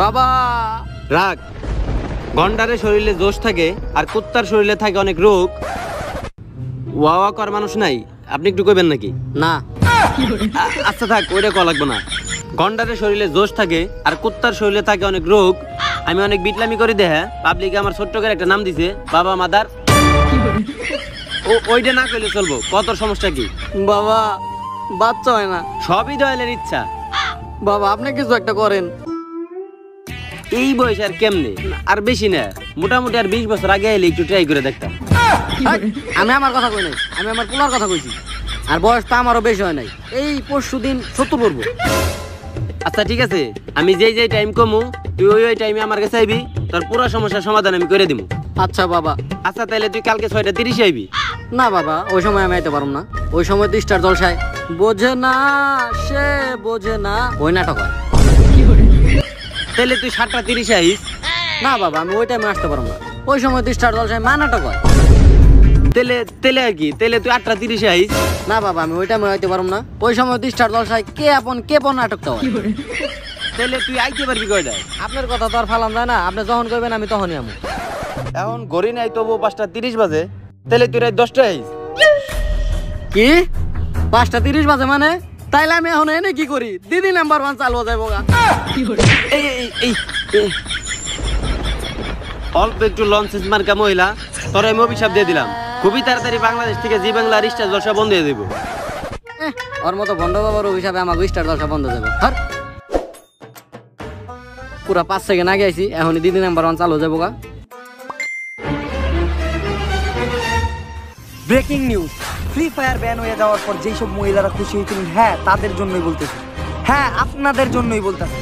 বাবা রাগ গন্ডারে শরীরে জোশ থাকে আর কুত্তার শরীরে থাকে অনেক রোগ। ওয়া কর মানুষ নাই, আপনি একটু কইবেন নাকি? না আচ্ছা থাক, ওইটা কল লাগবে না। গন্ডারে শরীরে জোশ থাকে আর কুত্তার শরীরে থাকে অনেক রোগ। আমি অনেক বিটলামি করে দেহা পাবলিকে আমার ছোট্ট করে একটা নাম দিছে বাবা মাদার। ওইটা না কইলে চলবো। কত সমস্যা কি? বাবা বাচ্চা হয় না। সবই দয়ালের ইচ্ছা। বাবা আপনি কিছু একটা করেন। এই বয়স আর কেমনে, আর বেশি না, মোটামুটি আর 20 বছর আগে এলে একটু ট্রাই করে দেখতাম। আমি আমার কথা কই নাই, আমি আমার পোলার কথা কইছি। আর বয়স তো আমারও বেশি হয় নাই, এই পরশুদিন 70 পড়বো। আচ্ছা ঠিক আছে, আমি যেই টাইম কমু তুই ওই টাইমে আমার কাছে আইবি, তোর পুরো সমস্যার সমাধান আমি করে দিব। আচ্ছা বাবা। আচ্ছা তাহলে তুই কালকে 6:30 আইবি। না বাবা, ওই সময় আমি আইতে পারবো না। ওই সময় তো স্টার জলসায় বোঝে না সে বোঝে না ওই নাটক হয়। তাহলে তুই 7:30 আইস। না বাবা, আমি ওই টাইমে আসতে পারবো না। ওই সময় তো স্টার জলসায় মা নাটক হয়। তেলে আর কি, তেলে তুই 8:30 আইস। না বাবা, আমি ওই টাইমে আইতে পারবো না। ওই সময় তো স্টার জলসায় কে আপন নাটকটা হয়। তাহলে তুই আইতে পারবি কয়টায়? আপনার কথা তো আর ফালাম যায় না, আপনি যখন কইবেন আমি তখনই আমু। এখন ঘড়ি নাই তবু 5:30 বাজে, তাহলে তুই রাত 10টায় আইস। কি 5:30 বাজে মানে? তাইলে আমি এখন এনে কি করি? দিদি নাম্বার 1 চালু যাইবো গা। এই অল্প একটু লঞ্চেস মার্কা মহিলা তোর আমি অভিশাপ দিয়ে দিলাম, খুবই তাড়াতাড়ি বাংলাদেশ থেকে জি বাংলা আর স্টার জলসা বন্ধ হয়ে দেবো। ওর মতো ভণ্ড বাবার অভিশাপে আমাকে স্টার জলসা বন্ধ দেবো। পুরা 5 সেকেন্ড আগে আইছি, এখনই দিদি নাম্বার 1 চালু যাবো গা। Breaking news, Free Fire ban হয়ে যাওয়ার পর যেই সব মহিলারা খুশি হয়েছিলেন, হ্যাঁ তাদের জন্যই বলতেছি, হ্যাঁ আপনাদের জন্যই বলতেছি।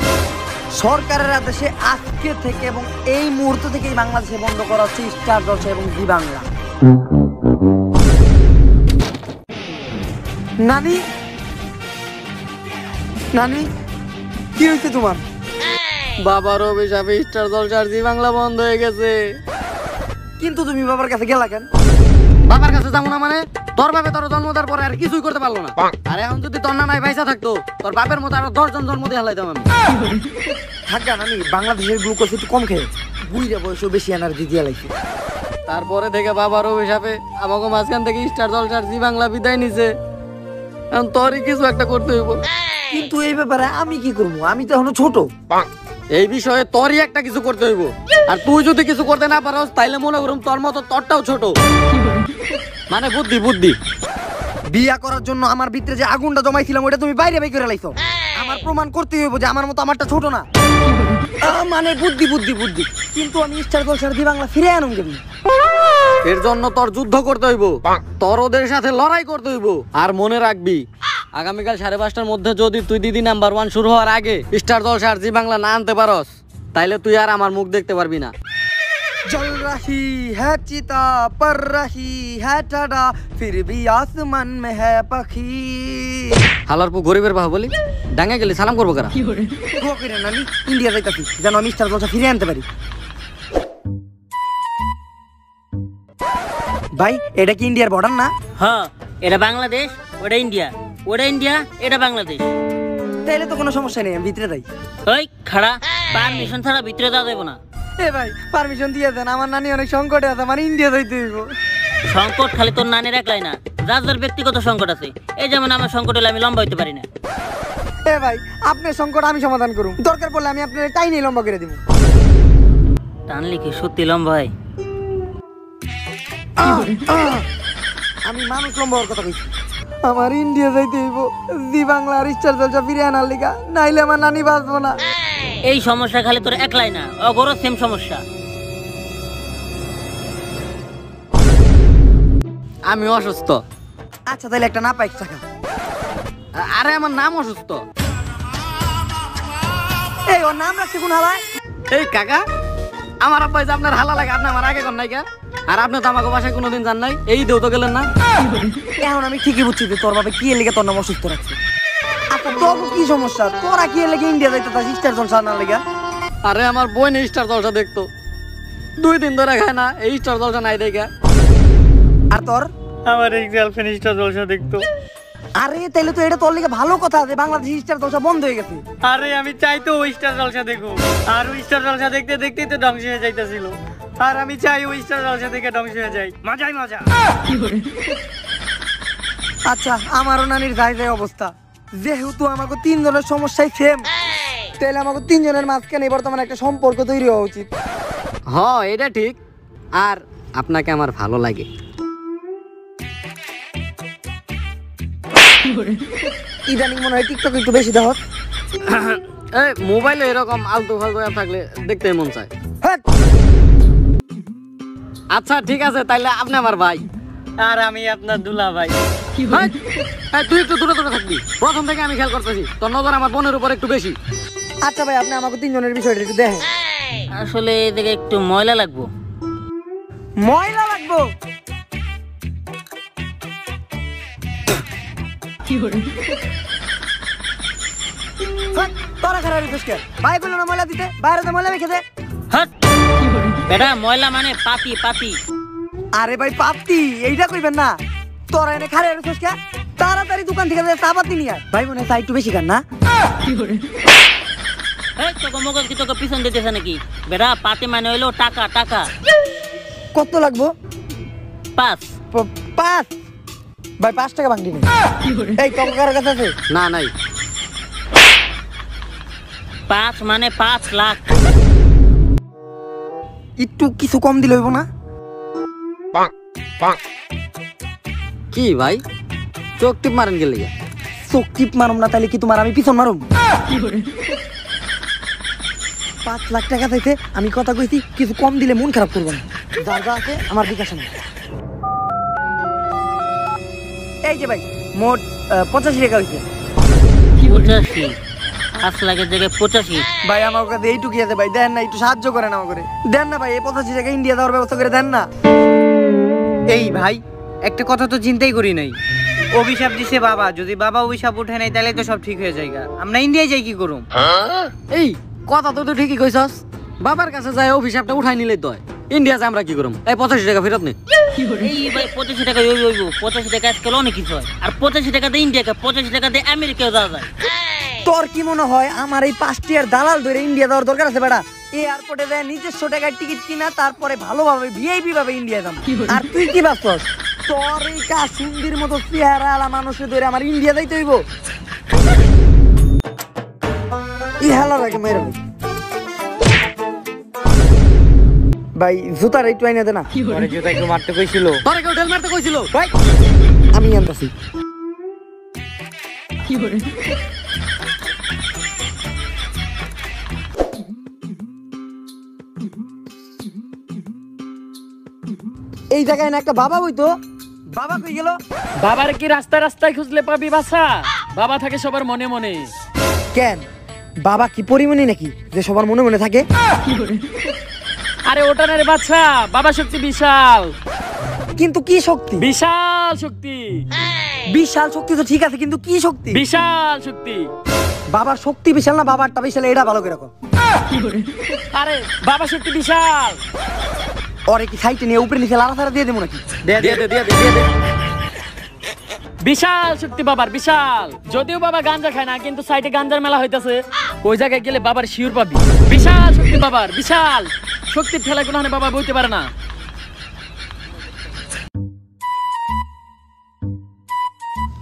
সরকারের আদেশে আজকে থেকে এবং এই মুহূর্ত থেকেই বাংলাদেশে বন্ধ করা হচ্ছে স্টার জলসা এবং জি বাংলা। নানি নানি কি হয়েছে তোমার? বাবার অভিশাপে স্টার জলসা আর জি বাংলা বন্ধ হয়ে গেছে। কিন্তু তুমি বাবার কাছে গেলা কেন? বাবার কাছে যাবো না মানে? তোর বাপে তোর জন্ম দেওয়ার পরে আর কিছুই করতে পারলো না। আর এখন যদি তোর নানাই পয়সা থাকতো, তোর বাপের মতো আরো 10 জন জন্ম দিয়ে হালাইতাম আমি। থাকা নানি, বাংলাদেশের গ্লুকোজ একটু কম খেয়ে বুঝে বয়সও বেশি এনার্জি দিয়ে লাগছে। তারপরে থেকে বাবার অভিশাপে আমাকে মাঝখান থেকে স্টার জলসার জি বাংলা বিদায় নিছে। এখন তোরই কিছু একটা করতে হইব। কিন্তু এই ব্যাপারে আমি কি করবো? আমি তো এখনো ছোট। এই বিষয়ে তোরই একটা কিছু করতে হইব। আর তুই যদি কিছু করতে না পারস তাইলে মনে করুম তোর মতো তোরটাও ছোট। মানে বুদ্ধি বুদ্ধি। বিয়া করার জন্য আমার ভিতরে যে আগুনটা জমাইছিলাম ওটা তুমি বাইরে বের করে লাইছো। আমার প্রমাণ করতে হইব যে আমার মতো আমারটা ছোট না। মানে বুদ্ধি বুদ্ধি বুদ্ধি। কিন্তু আমি স্টার জলসার জি বাংলা ফিরে আনুম কেমনি? এর জন্য তোর যুদ্ধ করতে হইব, তোর ওদের সাথে লড়াই করতে হইব। আর মনে রাখবি, আগামীকাল 5:30টার মধ্যে যদি তুই দিদি নাম্বার 1 শুরু হওয়ার আগে স্টার জলসা আর জি বাংলা না আনতে পারস, তাইলে তুই আর আমার মুখ দেখতে পারবি না। जल रही है चिता पर रही है ठडा फिर भी आसमान में है पखी। হালার পু গরিবের বাহু বলি ডাঙ্গা গেলে সালাম করবো কারা? গো করে নানি ইন্ডিয়া যাইতাছি যেন আমি স্টার জলসা ফিরে আনতে পারি। ভাই এটা কি ইন্ডিয়ার বর্ডার না? হ্যাঁ, এটা বাংলাদেশ, ওটা ইন্ডিয়া, ওটা ইন্ডিয়া, এটা বাংলাদেশ। তাইলে তো কোনো সমস্যা নেই, আমি ভিতরে যাই। ওই খাড়া, পারমিশন ছাড়া ভিতরে যাওয়া যাবে না। এ ভাই পারমিশন দিয়ে দেন, আমার নানি অনেক সংকটে আছে, আমার ইন্ডিয়া যাইতে হইব। সংকট খালি তোর নানির একলাই না, যার যার ব্যক্তিগত সংকট আছে। এই যেমন আমার সংকট হলে আমি লম্বা হইতে পারি না। এ ভাই আপনার সংকট আমি সমাধান করুম, দরকার পড়লে আমি আপনার টাইনি লম্বা করে দিব। টানলি কি সত্যি লম্বা হয়? আমি মানুষ লম্বা হওয়ার কথা কইছি। আমার ইন্ডিয়া যাইতে হইব জি বাংলা আর স্টার জলসা ফিরে আনার লিগা, নাইলে আমার নানি বাঁচবো না। এই সমস্যা খালি তোর একলাই না, অগরও সেম সমস্যা। আমি অসুস্থ। আচ্ছা তাহলে একটা না পাইক টাকা। আরে আমার নাম অসুস্থ। এই ওর নাম রাখছে কোন হালায়? এই কাকা, আমার আব্বাই যে আপনার হালা লাগে, আপনি আমার আগে কোন নাই কা? আর আপনি তো আমাকে বাসায় কোনোদিন যান নাই, এই দেও তো গেলেন না। এখন আমি ঠিকই বুঝছি যে তোর বাবা কি এর লিগে তোর নাম অসুস্থ রাখছে। আচ্ছা তোর কি সমস্যা? তোরা কি এর লিগে ইন্ডিয়া যাইতে চাস স্টার জলসা আনার লিগা? আরে আমার বোন স্টার জলসা দেখতো, 2 দিন ধরে খায় না, এই স্টার জলসা নাই দেখা। আর তোর? আমার এক গার্লফ্রেন্ড স্টার জলসা দেখতো। আরে তাইলে তো এটা তোর লিগে ভালো কথা যে বাংলাদেশ স্টার জলসা বন্ধ হয়ে গেছে। আরে আমি চাই তো ওই স্টার জলসা দেখো, আর ওই স্টার জলসা দেখতে দেখতেই তো ধ্বংস হয়ে যাইতেছিল, আর আমি চাই ওই স্টার জলসা দেখে ধ্বংস হয়ে যাই। মজাই মজা। আচ্ছা আমারও নানির যাই যাই অবস্থা, যেহেতু আমাকে তিনজনের সমস্যাই সেম, তাহলে আমাকে তিনজনের মাঝখানে বর্তমানে একটা সম্পর্ক তৈরি হওয়া উচিত। হ্যাঁ এটা ঠিক, আর আপনাকে আমার ভালো লাগে। ইদানিং মনে হয় টিকটক একটু বেশি দেখো। এই মোবাইলে এরকম আলতু ফালতু অ্যাপ থাকলে দেখতে মন চায়। হ্যাঁ আচ্ছা ঠিক আছে, তাইলে আপনি আমার ভাই আর আমি আপনার দুলা ভাই। হেই, এই, তুই একটু দূরে দূরে থাকবি, প্রথম থেকে আমি খেয়াল করতেছি তোর নজর আমার বোনের উপর একটু বেশি। আচ্ছা ভাই আপনি আমাকে তিনজনের বিষয়টা একটু দেখেন। আসলে এদিকে একটু ময়লা লাগবো। ময়লা লাগবো? হ্যাঁ, তোরা খারাপ রিকোয়েস্ট কে ভাই বললো না ময়লা দিতে, বাইরে তো ময়লা রেখে দে। হাট বেটা, ময়লা মানে পাতি পাতি। আরে ভাই পাপ্তি এইটা কইবেন না, তোরা এনে খারাপ রিকোয়েস্ট কে তাড়াতাড়ি দোকান থেকে চা পাতি নিয়ে আয়। ভাই মনে হয় চা একটু বেশি খান না? এই তোকে মগজ কি তোকে পিছন দিতেছে নাকি? বেটা পাতি মানে হইলো টাকা টাকা। কত লাগবো? 5। 5? ভাই 5 টাকা ভাঙলি নেই। এই কত কার কাছে আছে? না নাই। 5 মানে 5 লাখ। একটু কিছু কম দিলে হইব না? কি ভাই চোখ টিপ মারেন গেলে? চোখ টিপ মারুম না তাহলে কি তোমার আমি পিছন মারুম? 5 লাখ টাকা চাইছে, আমি কথা কইছি কিছু কম দিলে মন খারাপ করবো না। যার যা আছে আমার বিকাশ নেই। এই যে ভাই মোট 85 টাকা হয়েছে। 85? 5 লাখের জায়গায় 85? ভাই আমার কাছে এইটুকুই আছে ভাই, দেন না একটু সাহায্য করেন আমাকে, দেন না ভাই এই 85 টাকা ইন্ডিয়া দেওয়ার ব্যবস্থা করে দেন না। এই ভাই একটা কথা তো চিন্তাই করি নাই, অভিশাপ দিছে বাবা, যদি বাবা অভিশাপ উঠে নাই তাহলে তো সব ঠিক হয়ে যায়। আমরা ইন্ডিয়ায় যাই কি করুম? এই কথা তো তুই ঠিকই কইছস, বাবার কাছে যায় অভিশাপটা উঠাই নিলেই তো হয়। ইন্ডিয়া যায় আমরা কি করুম? এই 85 টাকা ফেরত নে। এই ভাই 85 টাকা হইব 85 টাকা আজকাল অনেক কিছু হয়। আর 85 টাকা দিয়ে ইন্ডিয়াকে, 85 টাকা দিয়ে আমেরিকাও যাওয়া যায়। তোর কি মনে হয় আমার এই 5 টিয়ার দালাল ধরে ইন্ডিয়া যাওয়ার দরকার আছে বেটা? এয়ারপোর্টে যায় নিজস্ব টাকার টিকিট কিনা, তারপরে ভালোভাবে ভিআইপি ভাবে ইন্ডিয়া যাবো। আর তুই কি ভাবছস তোর এই কাসুন্দির মতো চেহারা আলা মানুষের ধরে আমার ইন্ডিয়া যাইতে হইব? ই হালা রাখে মেরে ভাই জুতার একটু আইনা দে না। পরে জুতা একটু মারতে কইছিল। তোরে কেউ ঢেল মারতে কইছিল? ভাই আমি আনতাছি। এই জায়গায় না একটা বাবা বইতো, বাবা কই গেল? বাবার কি রাস্তায় রাস্তায় খুঁজলে পাবি বাসা? বাবা থাকে সবার মনে মনে। কেন বাবা কি পরিমণি নাকি যে সবার মনে মনে থাকে? আরে ওটা না রে বাচ্চা, বাবা শক্তি বিশাল, কিন্তু কি শক্তি? বিশাল শক্তি, বিশাল শক্তি তো ঠিক আছে, কিন্তু কি শক্তি? বিশাল শক্তি। বাবার শক্তি বিশাল না বাবারটা বিশাল, এটা ভালো করে রাখো। আরে বাবা শক্তি বিশাল। ওরে কি সাইটে নিয়ে উপরে নিচে লাড়াছাড়া দিয়ে দেবো নাকি? বিশাল শক্তি বাবার, বিশাল। যদিও বাবা গাঞ্জা খায় না, কিন্তু সাইডে গাঞ্জার মেলা হইতাছে, ওই জায়গায় গেলে বাবার শিওর পাবি। বিশাল শক্তি বাবার, বিশাল শক্তির ঠেলা কোনো বাবা বইতে পারে না।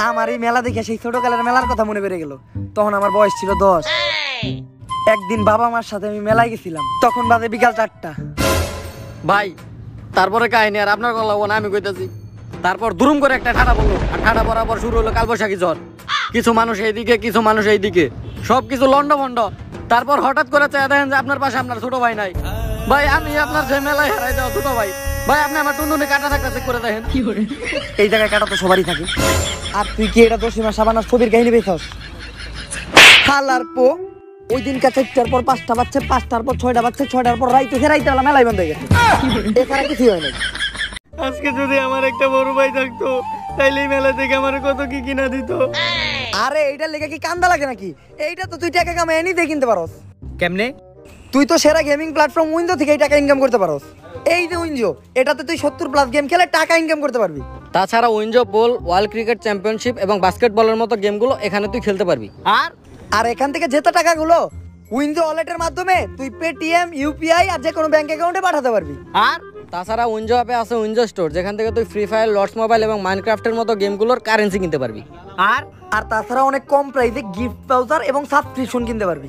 আমার এই মেলা দেখে সেই ছোটকালের মেলার কথা মনে পড়ে গেল। তখন আমার বয়স ছিল 10। একদিন বাবা মার সাথে আমি মেলায় গেছিলাম, তখন বাজে বিকাল 4টা। ভাই তারপরে কাহিনী আর আপনার কথা লাগবো না, আমি কইতাছি। তারপর দুরুম করে একটা ঠাডা পড়লো, আর ঠাডা পড়ার পর শুরু হলো কালবৈশাখী ঝড়। কিছু মানুষ এইদিকে, কিছু মানুষ এইদিকে, সবকিছু লন্ড ভন্ড। তারপর হঠাৎ করে চেয়ে দেখেন যে আপনার পাশে আপনার ছোট ভাই নাই। ভাই আমি আপনার যে মেলায় হারাই যাওয়া ছোট ভাই, ভাই আপনি আমার টুনটুনি কাটা থাকতে চেক করে দেখেন। এই জায়গায় কাটা তো সবারই থাকে। আর তুই কি এটা দোষীমা সাবানার ছবির কাহিনী পেয়েছস? হালার পো ওই দিনকার 4টার পর 5টা বাজছে, 5টার পর 6টা বাজছে, 6টার পর রাইতে বেলা মেলাই বন্ধ হয়ে গেছে। এছাড়া কিছুই হয় না। আজকে যদি আমার একটা বড় ভাই থাকতো, তাইলে এই মেলা থেকে আমার কত কি কিনা দিত। আরে এইটার লেগে কি কান্দা লাগে নাকি? এইটা তো তুই টাকা কামাই এনে দিয়ে কিনতে পারস। কেমনে? তুই তো সেরা গেমিং প্ল্যাটফর্ম উইন্ডো থেকে এই টাকা ইনকাম করতে পারস। এই যে উইনজো, এটাতে তুই 70+ গেম খেলে টাকা ইনকাম করতে পারবি। তাছাড়া উইনজো বল, ওয়ার্ল্ড ক্রিকেট চ্যাম্পিয়নশিপ এবং বাস্কেটবলের মতো গেমগুলো এখানে তুই খেলতে পারবি। আর এখান থেকে জেতা টাকাগুলো উইনজো ওয়ালেটের মাধ্যমে তুই পেটিএম, ইউপিআই আর যে কোনো ব্যাংক অ্যাকাউন্টে পাঠাতে পারবি। আর তাছাড়া উইনজো অ্যাপে আছে উইনজো স্টোর, যেখান থেকে তুই ফ্রি ফায়ার, লর্ডস মোবাইল এবং মাইনক্রাফটের মতো গেমগুলোর কারেন্সি কিনতে পারবি। আর তাছাড়া অনেক কম প্রাইসে গিফট পাউচার এবং সাবস্ক্রিপশন কিনতে পারবি।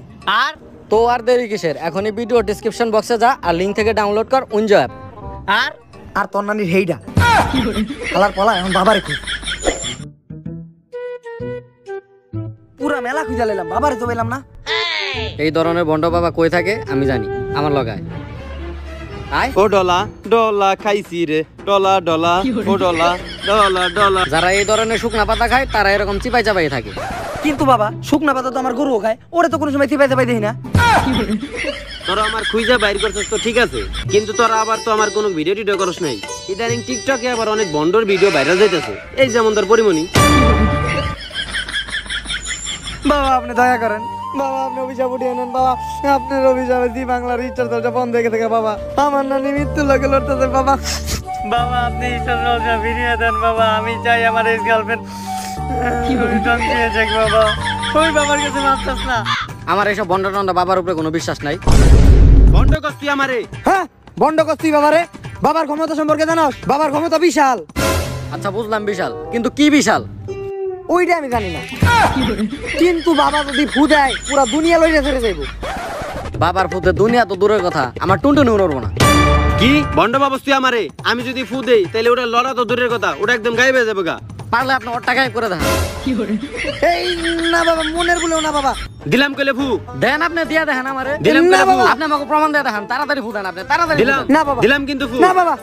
তো আর দেরি কিসের, এখনই ভিডিও ডেসক্রিপশন বক্সে যা আর লিংক থেকে ডাউনলোড কর উইনজো অ্যাপ। আর তোর নানির হেইডা খালার পলা এখন বাবারে খুঁজ। পুরা মেলা খুঁজা লেলাম, বাবারে তো পেলাম না। এই ধরনের বন্ড বাবা কই থাকে আমি জানি, আমার লগায় আয়। ও ডলা ডলা খাইছি রে, ডলা ডলা ও ডলা ডলা ডলা। যারা এই ধরনের শুকনা পাতা খায় তারা এরকম চিপাই চাপাই থাকে। কিন্তু বাবা শুকনা পাতা তো আমার গরুও খায়, ওরে তো কোনো সময় চিপাই চাপাই দেখি না। তোরা আমার খুঁজা বাইর করছিস তো ঠিক আছে, কিন্তু তোরা আবার তো আমার কোনো ভিডিও টিডিও করস নাই। ইদানিং টিকটকে আবার অনেক বন্ডর ভিডিও ভাইরাল যাইতেছে, এই যেমন তোর পরিমণি। বাবা আপনি দয়া করেন, বাবা আপনি অভিশাপ উঠিয়ে নেন, বাবা আপনার অভিশাপে জি বাংলার রিচার্জ দলটা বন্ধ হয়ে গেছে বাবা। আমার নানি মৃত্যু লোকে লড়তেছে বাবা। বাবা আপনি ঈশ্বর রক্ষা ফিরিয়ে দেন বাবা, আমি চাই আমার এক্স গার্লফ্রেন্ড বাবা, ওই বাবার কাছে মাপ চাস না। আমার এইসব বন্ড টন্ড বাবার উপরে কোনো বিশ্বাস নাই। বন্ড কস্তি আমারে। হ্যাঁ বন্ড করছি বাবারে, বাবার ক্ষমতা সম্পর্কে জানোস? বাবার ক্ষমতা বিশাল। আচ্ছা বুঝলাম বিশাল, কিন্তু কি বিশাল? ওইটা আমি জানি না, কিন্তু বাবা যদি ফু দেয় পুরা দুনিয়া লইরে ছেড়ে যাইব। বাবার ফুতে দুনিয়া তো দূরের কথা, আমার টুনটুনি উড়বো না। কি বন্ড বাবস্তি আমারে? আমি যদি ফু দেই তাহলে ওটা লড়া তো দূরের কথা, ওটা একদম গায়েব হয়ে যাবে গা। পারলে আপনি ওর টাকায় করে দেন। এই না বাবা, মনের বলেও না বাবা। দিলাম কইলে ফু দেন, আপনি দিয়া দেখেন আমারে। দিলাম না কইলে ফু। বাবা। আপনি আমাকে প্রমাণ দিয়ে দেখান, তাড়াতাড়ি ফু দেন, আপনি তাড়াতাড়ি দিলাম না বাবা। দিলাম কিন্তু ফু। না বাবা।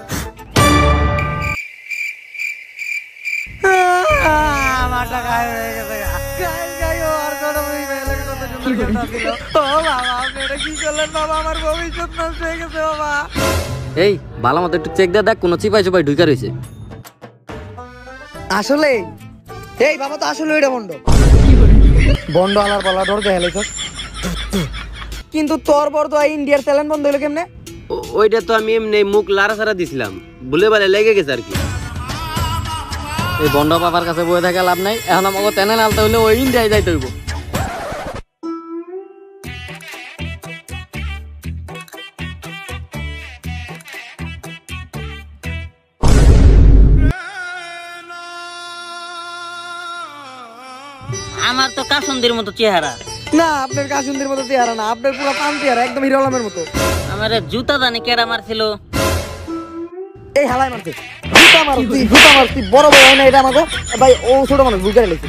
আমার টাকা হয়ে গেছে গা। গাই গাই ও আর কোন বই মেলে কত সুন্দর কথা ছিল। ও বাবা আপনি এটা কি করলেন বাবা, আমার ভবিষ্যৎ নষ্ট হয়ে গেছে বাবা। এই ভালো মতো একটু চেক দিয়ে দেখ, কোনো চিপাই চিপাই ঢুকা রয়েছে। আসলে এই বাবা তো আসলে ওইটা বন্ড বন্ড আলার পালা ডর দেখাইছস, কিন্তু তোর বড় তো ইন্ডিয়ার চ্যালেঞ্জ বন্ধ হইলো কেমনে? ওইটা তো আমি এমনি মুখ লাড়া ছাড়া দিছিলাম, ভুলে বালে লেগে গেছে আর কি। এই বন্ড বাবার কাছে বয়ে থাকা লাভ নাই, এখন আমাকে চ্যানেল আনতে হইলে ওই ইন্ডিয়ায় যাইতে হইব। আমার তো কাসন্দির মতো চেহারা। না আপনার কাসুন্দির মতো চেহারা না, আপনার পুরো পান চেহারা, একদম হিরো আলমের মতো। আমার জুতা দানি কেডা মারছিল? এই হালাই মারছে, জুতা মারছি বড় বড় হয় না এটা আমাকে ভাই, ও ছোট মানুষ বুঝে লেগেছে।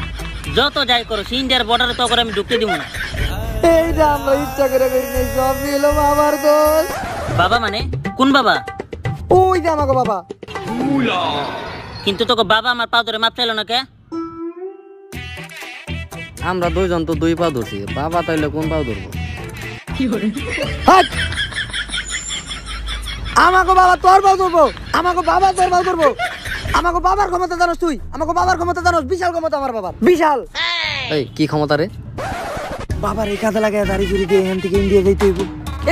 যত যাই করো ইন্ডিয়ার বর্ডারে তো করে আমি ঢুকতে দিব না। এই যে আমরা ইচ্ছা করে করি নাই, সব এলো বাবার দোষ। বাবা মানে কোন বাবা? ওই যে আমাকে বাবা। কিন্তু তোকে বাবা আমার পা ধরে মাপ চাইলো না কে? আমরা দুইজন তো দুই পা ধরছি, বাবা তাইলে কোন পাও ধরবো? হাট! আমাকে বাবা তোর পাও ধরবো, আমাকে বাবা তোর পাও ধরবো। আমাকে বাবার ক্ষমতা জানোস তুই? আমাকে বাবার ক্ষমতা জানোস? বিশাল ক্ষমতা আমার বাবার, বিশাল। এই কি ক্ষমতা রে? বাবার এই কাজে লাগে দাড়ি চুরি দিয়ে এখান থেকে ইন্ডিয়া যাইতে হইব।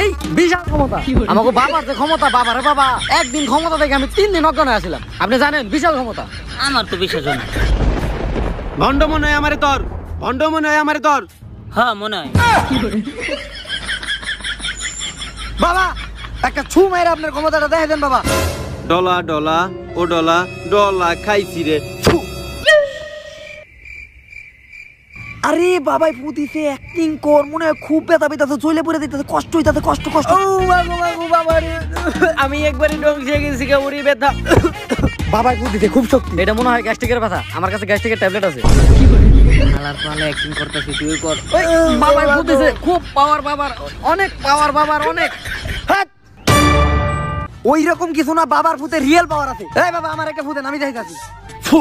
এই বিশাল ক্ষমতা। আমাকে বাবার যে ক্ষমতা, বাবারে বাবা একদিন ক্ষমতা দেখে আমি 3 দিন অজ্ঞান হয়ে আসছিলাম। আপনি জানেন বিশাল ক্ষমতা। আমার তো বিশ্বাস হয় না। ভন্ড মনে হয় আমারে তোর, ভন্ড মনে হয় আমারে তোর। হ্যাঁ মনে হয়। বাবা একটা ছু মাইরা আপনার ক্ষমতাটা দেখে দেন বাবা। ডলা ডলা ও ডলা ডলা খাইছি রে। আরে বাবাই পুতিছে, অ্যাক্টিং কর, মনে হয় খুব ব্যথা পেতাছে, চলে পড়ে দিতেছে, কষ্ট হইতাছে, কষ্ট কষ্ট। ও মাগো মাগো বাবা রে, আমি একবারই ডংসে গেছি কে, উড়ি ব্যথা। বাবাই পুতিছে খুব শক্তি। এটা মনে হয় গ্যাস্ট্রিকের ব্যথা, আমার কাছে গ্যাস্ট্রিকের ট্যাবলেট আছে। হালার পালে অ্যাক্টিং করতেছিস তুই কর। বাবার ফুটেছে, খুব পাওয়ার বাবার, অনেক পাওয়ার বাবার, অনেক। হাট! ওই রকম কিছু না, বাবার ফুতে রিয়েল পাওয়ার আছে। এই বাবা আমার একটা ফুতেন, আমি যাইতাছি। ফু।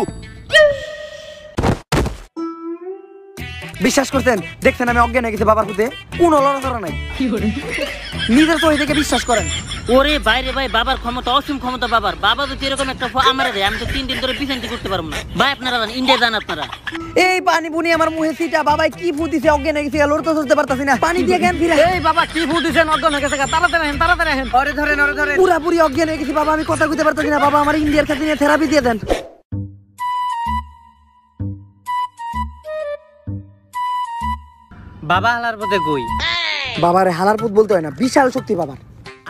বিশ্বাস করছেন? দেখছেন আমি অজ্ঞান হয়ে গেছি বাবার পুঁতে, কোন লড়াচড়া নাই। নিজের চোখ থেকে বিশ্বাস করেন। ওরে বাইরে ভাই, বাবার ক্ষমতা অসীম ক্ষমতা বাবার। বাবা যদি এরকম একটা আমারে দেয়, আমি তো 3 দিন ধরে বিছান্তি করতে পারবো না ভাই। আপনারা যান, ইন্ডিয়া যান আপনারা। এই পানি বুনি আমার মুহে সিটা, বাবাই কি ফু দিছে, অজ্ঞান হয়ে গেছি, লড়তে চলতে পারতাছি না, পানি দিয়ে জ্ঞান ফিরে। এই বাবা কি ফু দিছেন, অজ্ঞান হয়ে গেছে, তাড়াতাড়ি আহেন, তাড়াতাড়ি আহেন। ওরে ধরেন, ওরে ধরেন। পুরাপুরি অজ্ঞান হয়ে গেছি বাবা, আমি কথা কইতে পারতাছি না বাবা, আমার ইন্ডিয়ার কাছে নিয়ে থেরাপি দিয়ে দেন। বাবা হালার পথে কই? বাবার হালার পুত বলতে হয় না, বিশাল শক্তি বাবার।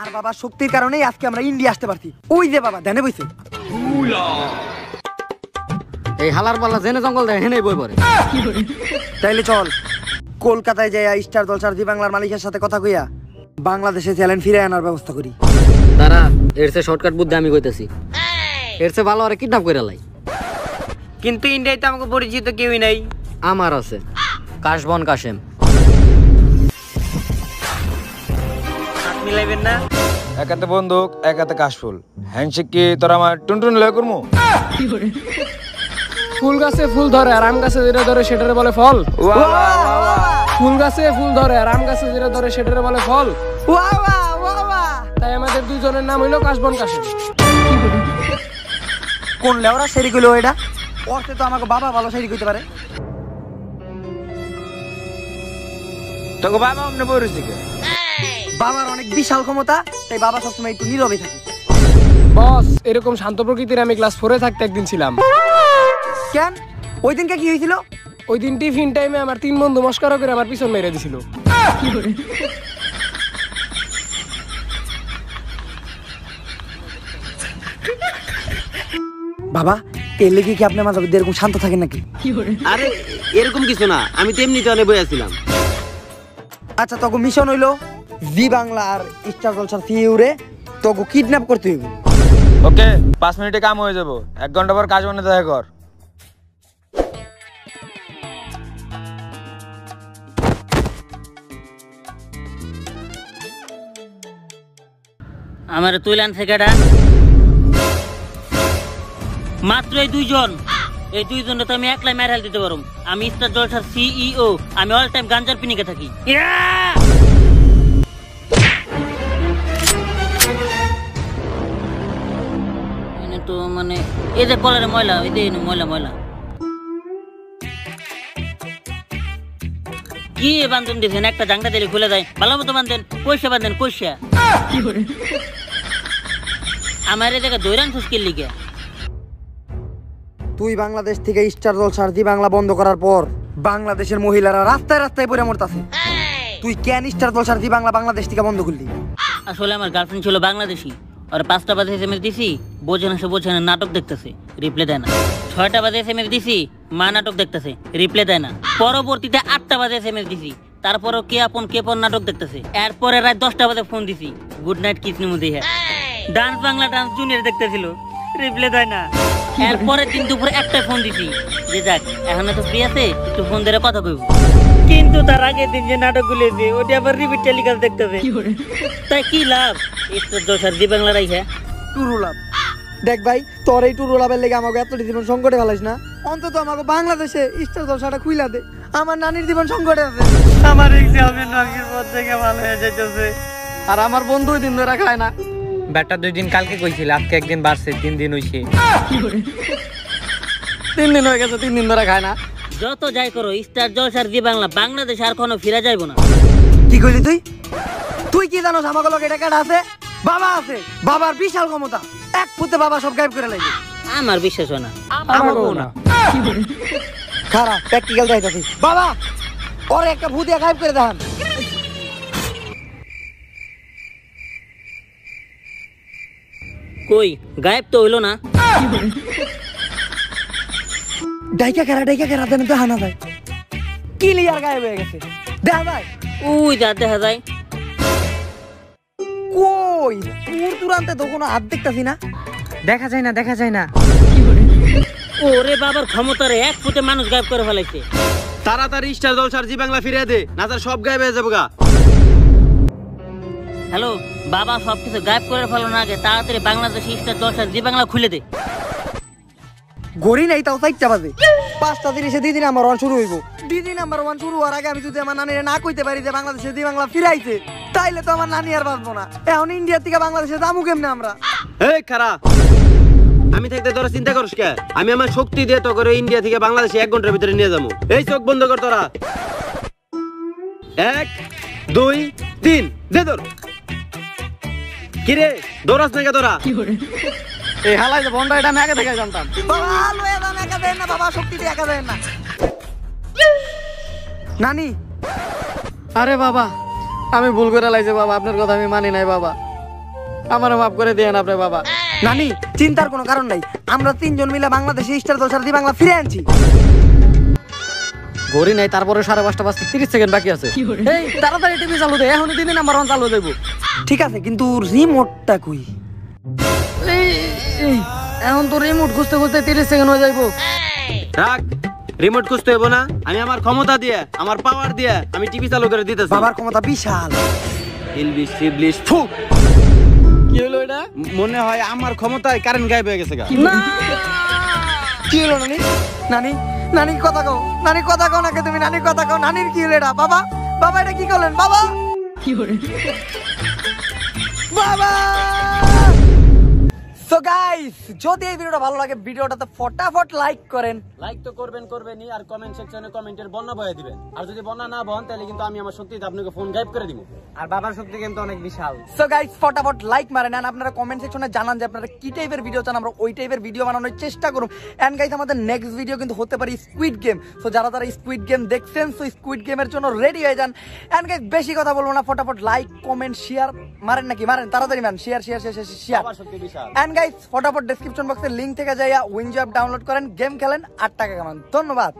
আর বাবার শক্তির কারণেই আজকে আমরা ইন্ডিয়া আসতে পারছি। ওই যে বাবা ধ্যানে বইছে। এই হালার পাল্লা জেনে জঙ্গল দেয় হেনে বই পড়ে। তাইলে চল কলকাতায় যাইয়া স্টার জলসার জি বাংলার মালিকের সাথে কথা কইয়া বাংলাদেশে চ্যালেঞ্জ ফিরে আনার ব্যবস্থা করি। দাঁড়া, এর চেয়ে শর্টকাট বুদ্ধি আমি কইতেছি। এর চেয়ে ভালো আরে কিডন্যাপ করে লাই। কিন্তু ইন্ডিয়ায় তো আমাকে পরিচিত কেউই নাই। আমার আছে, কাশবন কাশেম। হাত মিলাইবেন না? এক হাতে বন্দুক, এক হাতে কাশফুল, হ্যান্ডশেক কি তোরা আমার টুনটুন লয় করমু? ফুল গাছে ফুল ধরে আর আম গাছে যেটা ধরে সেটারে বলে ফল। ফুল গাছে ফুল ধরে আর আম গাছে যেটা ধরে সেটারে বলে ফল। তাই আমাদের দুজনের নাম হইলো কাশবন কাশেম। কোন লেওরা সেরি কইলো এটা? ওরতে তো আমাকে বাবা ভালো সেরি কইতে পারে। তোকে বাবা অমনে পরিচিত। বাবার অনেক বিশাল ক্ষমতা, তাই বাবা সবসময় একটু নীরবে থাকে। বস, এরকম শান্ত প্রকৃতির আমি ক্লাস 4-এ থাকতে একদিন ছিলাম। কেন? ওই দিনকে কি হয়েছিল? ওই দিন টিফিন টাইমে আমার 3 বন্ধু মস্করা করে আমার পিছন মেরে দিছিল। বাবা এর লেগে কি আপনি মাঝে মধ্যে এরকম শান্ত থাকেন নাকি? আরে এরকম কিছু না, আমি তো এমনিতে অনেক বইয়াছিলাম। আচ্ছা, তোকে মিশন হইলো জি বাংলা আর স্টার জলসার সিইউরে তোকে কিডন্যাপ করতে হইব। ওকে, 5 মিনিটে কাম হয়ে যাব। 1 ঘন্টা পর কাজ বনে দেখা কর। আমার তুইলান সেকেটা মাত্র এই 2 জন। এই 2 জনটা তো আমি একলাই মেরে দিতে পারুম। আমি স্টার জলসার সিইও, আমি অল টাইম গাঞ্জার পিনিকে থাকি। তো মানে এই যে কলারে ময়লা, এই যে ময়লা ময়লা কি বান্ধন দিয়েছেন? একটা জাংটা দিলে খুলে যায়। ভালো মতো বান্ধেন, কইসা বান্ধেন, কইসা। আমার এই জায়গা দৈরান ফুসকির লিগে। তুই বাংলাদেশ থেকে স্টার জলসার জি বাংলা বন্ধ করার পর বাংলাদেশের মহিলারা রাস্তায় রাস্তায় পড়ে মরতাছে। তুই কেন স্টার জলসার জি বাংলা বাংলাদেশ থেকে বন্ধ করলি? আসলে আমার গার্লফ্রেন্ড ছিল বাংলাদেশি। আর 5টা বাজে এসএমএস দিছি, বোঝে না, সে বোঝে না, নাটক দেখতেছে, রিপ্লাই দেয় না। 6টা বাজে এসএমএস দিছি, মা নাটক দেখতেছে, রিপ্লাই দেয় না। পরবর্তীতে 8টা বাজে এসএমএস দিছি, তারপরও কে আপন নাটক দেখতেছে। এরপরে রাত 10টা বাজে ফোন দিছি, গুড নাইট কিস নিমু দিয়ে। ডান্স বাংলা ডান্স জুনিয়র দেখতেছিল, রিপ্লাই দেয় না। এরপরে দিন দুপুরে 1টায় ফোন দিছি যে যাক এখন তো ফ্রি আছে, একটু ফোন ধরে কথা কইব। কিন্তু তার আগের দিন যে নাটক গুলিয়েছে ওটা আবার রিপিট টেলিকাস্ট দেখতেছে। তাই কি লাভ? স্টার জলসার জি বাংলা রাইখা টুরু লাভ। দেখ ভাই, তোর এই টুরু লাভের লেগে আমাকে এত জীবন সংকটে ফেলাইস না। অন্তত আমাকে বাংলাদেশে স্টার জলসাটা খুইলা দে, আমার নানির জীবন সংকটে আছে। আমার এক্সামের নরকের পর থেকে ভালো হয়ে যাইতেছে। আর আমার বন্ধু দিন ধরে খায় না। ব্যাটা 2 দিন কালকে কইছিল, আজকে একদিন বাড়ছে, 3 দিন হইছে। 3 দিন হয়ে গেছে, 3 দিন ধরে খায় না। যত যাই করো, স্টার জলসার জি বাংলা বাংলাদেশ আর কোনো ফিরে যাইবো না। কি কইলি তুই? তুই কি জানোস আমাকে লোক এটা কেডা আছে? বাবা আছে, বাবার বিশাল ক্ষমতা। এক ফুতে বাবা সব গায়েব করে লাইবে। আমার বিশ্বাস হয় না। আমাকেও না। খারাপ প্র্যাকটিক্যাল দেখাইতাছি। বাবা ওরে একটা ভূত গায়েব করে দেখান। কই গায়েব তো হইলো না। ডাইকা কেরা দেন তো হানা যায়। ক্লিয়ার গায়েব হয়ে গেছে, দেখা যায়। ওই যা দেখা যায়। কই দূর দূরান্তে তো কোনো হাত দেখতাছি না। দেখা যায় না, দেখা যায় না। ওরে বাবার ক্ষমতারে 1 ফুটে মানুষ গায়েব করে ফেলাইছে। তাড়াতাড়ি স্টার জলসার জি বাংলা ফিরিয়ে দে, না তার সব গায়েব হয়ে যাবো গা। হ্যালো বাবা, সবকিছু গায়েব করে ফেলো না, আগে তাড়াতাড়ি বাংলাদেশি স্টার জলসার জি বাংলা খুলে দে। ঘড়ি নাই তাও 4টা বাজে। 5টা 30-এ 2 দিন আমার অন শুরু হইব। দিদি নাম্বার 1 শুরু হওয়ার আগে আমি যদি আমার নানিরে না কইতে পারি যে বাংলাদেশে দি বাংলা ফিরাইছে, তাইলে তো আমার নানি আর বাঁচবো না। এখন ইন্ডিয়া থেকে বাংলাদেশে যাবো কেমনে আমরা? এই খারা, আমি থাকতে তোরা চিন্তা করিস কে? আমি আমার শক্তি দিয়ে তো করে ইন্ডিয়া থেকে বাংলাদেশে 1 ঘন্টার ভিতরে নিয়ে যাবো। এই চোখ বন্ধ কর তোরা। 1 2 3 দে তোর। কিরে দৌড়াস না কে তোরা? এই হালাই যে বন্ডা, এটা আমি আগে থেকে জানতাম। বাবা লয়ে যান, একা দেন না বাবা, শক্তি দিয়ে একা দেন না। নানি, আরে বাবা, আমি ভুল করে লাইছে বাবা, আপনার কথা আমি মানি নাই বাবা, আমারও মাফ করে দিয়েন আপনি বাবা। নানি চিন্তার কোনো কারণ নাই, আমরা 3 জন মিলে বাংলাদেশে স্টার জলসার দি বাংলা ফিরে আনছি। ঘড়ি নাই, তারপরে 5:30 বাজতে 30 সেকেন্ড বাকি আছে। এই তাড়াতাড়ি টিভি চালু দে, এখনই দিদি নাম্বার 1 চালু দেব। ঠিক আছে, কিন্তু রিমোটটা কই? এখন তো রিমোট খুঁজতে খুঁজতে 30 সেকেন্ড হয়ে যাইবো। রাখ, রিমোট খুঁজতে হইব না। আমি আমার ক্ষমতা দিয়ে, আমার পাওয়ার দিয়ে আমি টিভি চালু করে দিতেছি। বাবার ক্ষমতা বিশাল। ইলবিশ সিবলিশ ফু। কি হলো এটা? মনে হয় আমার ক্ষমতায় কারেন্ট গায়েব হয়ে গেছে গা। না, কি হলো নানি? নানি, নানি কথা কও, নানি কথা কও নাকি তুমি? নানি কথা কও, নানির কি হলো এটা? বাবা, বাবা এটা কি করলেন বাবা? বাবা! সো গাইস, যদি এই ভিডিওটা ভালো লাগে ভিডিওটাতে ফটাফট লাইক করেন। লাইক তো করবেনই, আর কমেন্ট সেকশনে কমেন্টের বন্যা বয়ে দিবেন। আর যদি বন্যা না বন তাহলে কিন্তু আমি আমার শক্তিতে আপনাকে ফোন গায়েব করে দিব। আর বাবার শক্তি কিন্তু অনেক বিশাল। সো গাইস, ফটাফট লাইক মারেন। আর আপনারা কমেন্ট সেকশনে জানান যে আপনারা কি টাইপের ভিডিও চান, আমরা ওই টাইপের ভিডিও বানানোর চেষ্টা করব। এন্ড গাইস, আমাদের নেক্সট ভিডিও কিন্তু হতে পারে স্কুইড গেম। সো যারা স্কুইড গেম দেখছেন, সো স্কুইড গেমের জন্য রেডি হয়ে যান। এন্ড গাইস, বেশি কথা বলবো না, ফটাফট লাইক কমেন্ট শেয়ার মারেন নাকি? মারেন তাড়াতাড়ি মান, শেয়ার শেয়ার শেয়ার শেয়ার। আমার শক্তি বিশাল। এন্ড গাইস, ফটাফট ডেসক্রিপশন বক্সে লিংক থেকে যাইয়া উইনজো অ্যাপ ডাউনলোড করেন, গেম খেলেন, 8 টাকা কামান। ধন্যবাদ।